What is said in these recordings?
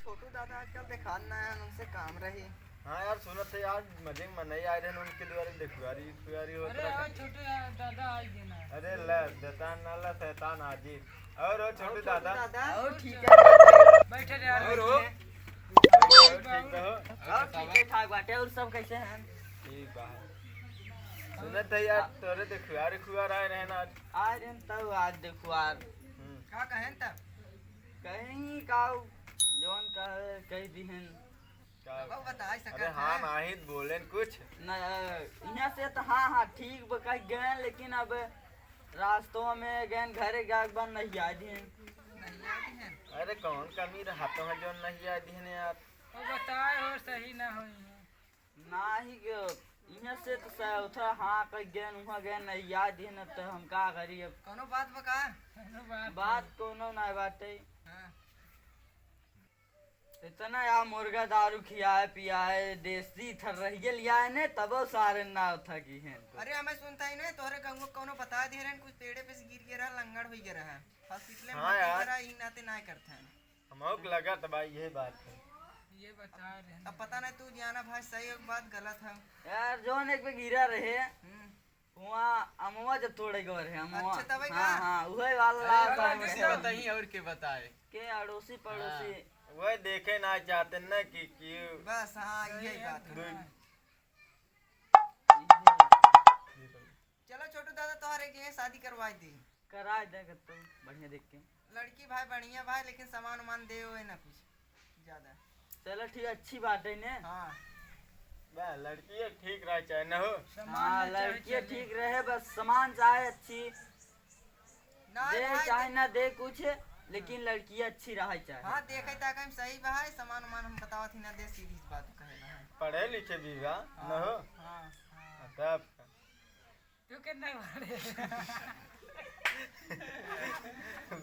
छोटू दादा आजकल दिखान ना है उनसे काम रही। हाँ यार सुनो थे यार मजे में नहीं आए रहे उनके द्वारा देखुआरी खुआरी होता अरे है। आओ छोटू दादा आज देना अरे ले शैतान ना ला शैतान हाजिर और वो छोटू दादा ओ ठीक है बैठे रे यार और बैठे। ठीक हो और ठीक ठाक बाटे। और सब कैसे हैं? ठीक बा सुनो थे यार तोरे देखुआरी खुआर आए रहे ना आज हम तब आज देखो यार का कहें तब कहीं का जोन का कह दिहन अब बता सकत अरे हाँ नाहिद बोले कुछ न यहाँ से तो हाँ ठीक कह गए लेकिन अब रास्तों में गए घरे गाग बन नहीं आ दिहन। नहीं आती हैं अरे कौन कमी हाथों में जो नहीं आए दिन यार अब बताए हो सही ना हो ना ही यहाँ से तो उठा हाँ कह गए वहाँ गए नहीं याद दिहन। अब तो हम का करी अब कोनो बात बका बात कोनो ना बाटे। हां इतना यार मुर्गा दारू खियाए पियाए देसी थर रही लिया है ने तब सारे ना उठा की हैं। अरे हमें सुनता ही नहीं तोहरे कहूं कोनो बता दे रहे कुछ पेड़े पे से गिर के रहा लंगड़ हो गया रहा हॉस्पिटल में हाँ यार। भर्ती करा ई नाते ना करते हैं। हमको लगा तो भाई यही बात है। ये बता रहे अब पता नहीं तू जाना भाई सही एक बात गलत है। यार जोन एक पे गिरा रहे वहाँ अमुआ जब तोड़े गए रहे अमुआ। अच्छा, तब हाँ का? हाँ वही वाला बताई और के बताए के अड़ोसी पड़ोसी वह देखे ना चाहते न कि बस हाँ यही बात है। चलो छोटू दादा तोहरे के शादी करवाई दी करा दे तो बढ़िया देख के। लड़की भाई बढ़िया भाई लेकिन सामान उमान दे हुए ना कुछ ज्यादा। चलो ठीक अच्छी बात है ने। हाँ वह लड़की ठीक रह चाहे न हो। हाँ लड़की ठीक रहे बस सामान चाहे अच्छी ना दे भाई चाहे ना दे कुछ लेकिन लड़की अच्छी रहे चाहे। हाँ देखे ताकि हम सही भाई सामान उमान हम बतावत ही ना दे सीधी बात कहेला है। पढ़े लिखे भी बा न हो हाँ तब तू कितना पढ़े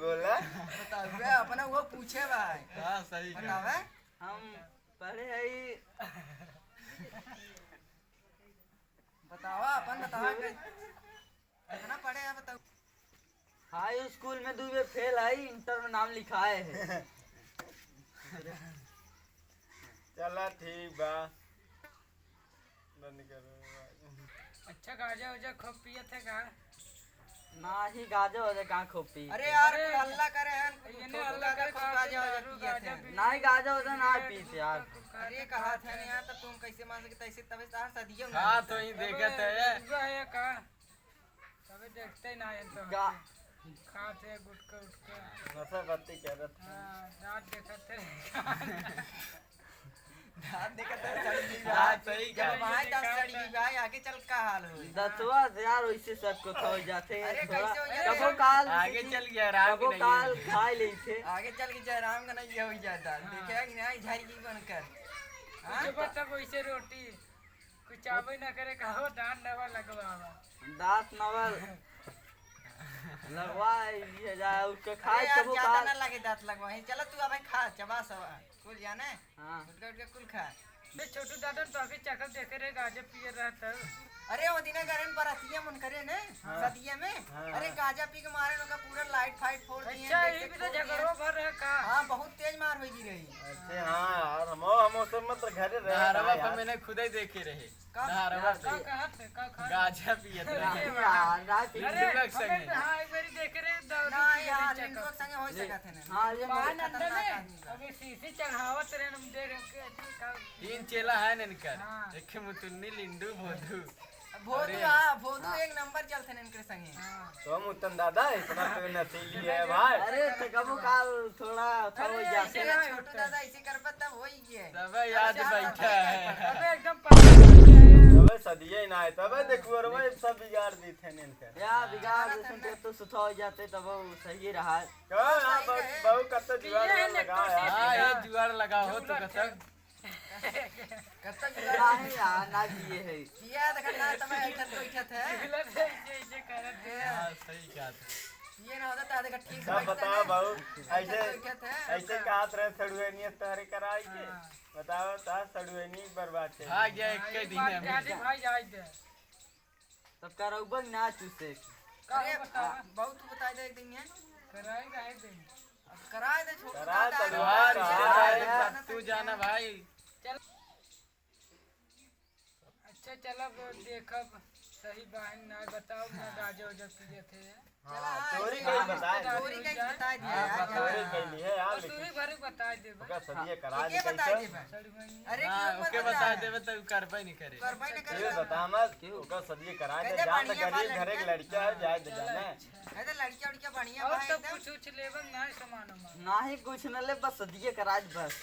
बोला बतावे अपना वो पूछे भाई। हाँ सही बतावे हम पढ़े है बतावा अपन बतावा कितना पढ़े है बताओ। हाई स्कूल में दुबे फेल है इंटर में नाम लिखाए है। चला ठीक बा बंद करो। अच्छा गाजा वजा खूब पिए थे का ना ही गाजर हो जाए कहाँ खोपी। अरे यार अल्लाह करे हैं ये अल्लाह करे खूब गाजा वजा पिए थे। ना ही गाजर हो जाए ना ही पीते यार। अरे कहा था ना यार तो तुम कैसे मान सकते ऐसे तबे तार सदियों ना। हाँ तो ही देखे थे है का तबे देखते ही ना है तो गा खाते गुटका उटका नशा बत्ती कह रहा था। हां रात देखते रात देखते चढ़ी हाँ, सही जब कहा। भाई 10 चढ़ी भाई आगे चल का हाल होई। दतवा यार वैसे सबको खो जाते हैं अरे थोड़ा कैसे हो जाते कबो हैं? काल आगे चल गया आराम कबो की काल नहीं खाए ले थे। आगे चल के जयराम का नहीं हो जाता देखेगा कि नहीं झाड़ी बनकर। हां सुबह तक वैसे रोटी कुछ आवे ना करे कहो दान नवा लगवावा दांत नवल लगवा ये जाए उसके अरे खाए यार कबो ज्यादा काल। ना लगे दांत लगवाही चलो तू अब खा चबा सवा कुल जाने हाँ उठकर उठकर कुल खा। बे छोटू दादा तो आके चक्कर देखे रे गाजे पिए रहता अरे वो दिने गरन पर अतिया मन करे ने सदिया में। अरे गाजा पी के मारे लोग का पूरा लाइट फाइट फोड़ दिए अच्छा ये भी तो झगड़ो भर है का हां बहुत तेज मार होई रही। अच्छे हाँ यार हम सब मत घरे रहे मैंने खुद ही देखे रहे का का कहा थे का खा गाजा पिए थे यार रात अरे लोग संगे। हमें हां एक बारी देख रे दारू ना पिए यार रे इन चक्कर लोग संगे हो सकत है ना। हाँ ये पान खतरनाक अंदर में आदमी बा। अबे सीसी चढ़ावत रे हम देख के का तीन चेला है इनकर हाँ। एक मुतुन्नी लिंडू भोदू भोदू हां भोदू एक नंबर चलते हैं इनके संगे। हां तो मुतन दादा इतना तो नसीली है भाई। अरे तो कबो काल थोड़ा था हो जाते चलो छोटू दादा ऐसे कर तब हो ही गए। सब याद बैठा है अबे एकदम पागल है तबे सदिये ना है तबे देखो और वही सब बिगाड़ दी थे इनकर। यार बिगाड़ जैसे तो सुथा हो जाते तब वो सही रहा। कहाँ यहाँ बहु कत्ते जुआर लगा यार। हाँ ये जुआर लगा हो तो कसक कब तक नहीं यार ना किए है किया देखना तब ऐठत तो ऐठत है। गलत है ये करत है हाँ सही कहा था। ये ना होता था देखा ठीक सब बताओ बहु ऐसे ऐठत है। ऐसे कहत रहे सड़ुएनी तहरे कराई के बताओ ता सड़ुएनी बर्बाद थे। आ गया एक के दिन है गाड़ी भाई जाए दे तब का रउबन ना चूसे। का अरे बता बहुत बता दे एक दिन है। कराएगा है दिन करा दे छोटू करा दादा, दे, त्योहार करा है, दे। तू जाना भाई। अच्छा चलो देखब सही बहन ना बताओ ना गाजा उजा पिए थे चला चोरी हाँ, कहीं बताए चोरी कहीं बता दिया हाँ, यार, बताओ। चोरी कैली है यार और तू ही भरी बता दे ओका सदिए करा दे के बता कैसे दे भाई। सड़ी बहन अरे हाँ, क्यों ओके मत बता देवे तो करबे नहीं करे। कर भाई ना ये कर बता मत ओका सदिए करा दे कहते जान बढ़िया गरीब बात घर के है। लड़का है जाए दे जाने अरे लड़कियां उड़कियां बढ़िया और भाई तो एकदम कुछ उछ लेबन ना सामान उमान ना ही कुछ न ले बस सदिए कराज बस।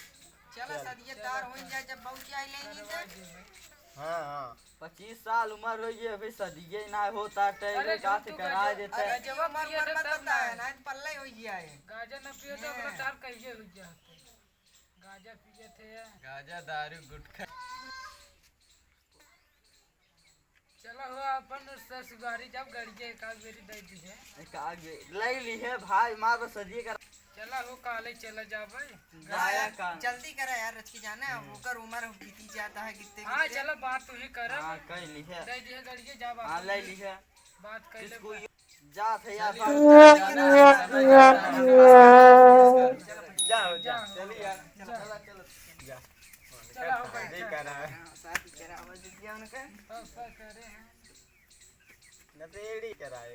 चला सदियेदार हो जाए जब बहु चाय लेनी तो हाँ हाँ 25 साल उम्र हो गई अभी सदिए ना होता टेबल अरे का तू करा गजब- देते। अरे जब जब मर पिए मर थे मत तब बता ना। ना पल्ला ही हो जाए गाजा न पिए तो अपना तार कैसे हो जाते गाजा पिए थे गाजा दारू गुटखा। चलो हो अपन ससुरारी जब गड़िए एक आध बेरी दे दी है एक आगे ले ली है भाई मार बस सदिए करा चला हो काले चला जाबे गाया का। जल्दी करा यार रच की जाना है होकर उम्र बीती जाता है कितने हाँ चलो बात तू ही कर हाँ कह ली है। दे दी है गड़िए जा हाँ ले ली है। बात कर ले किसको जात है यार जाओ जा चलिए यार जा चला हो शादी बैठा करा है शादी करा आवाज दिया उनका सब करे हैं नतेड़ी कराए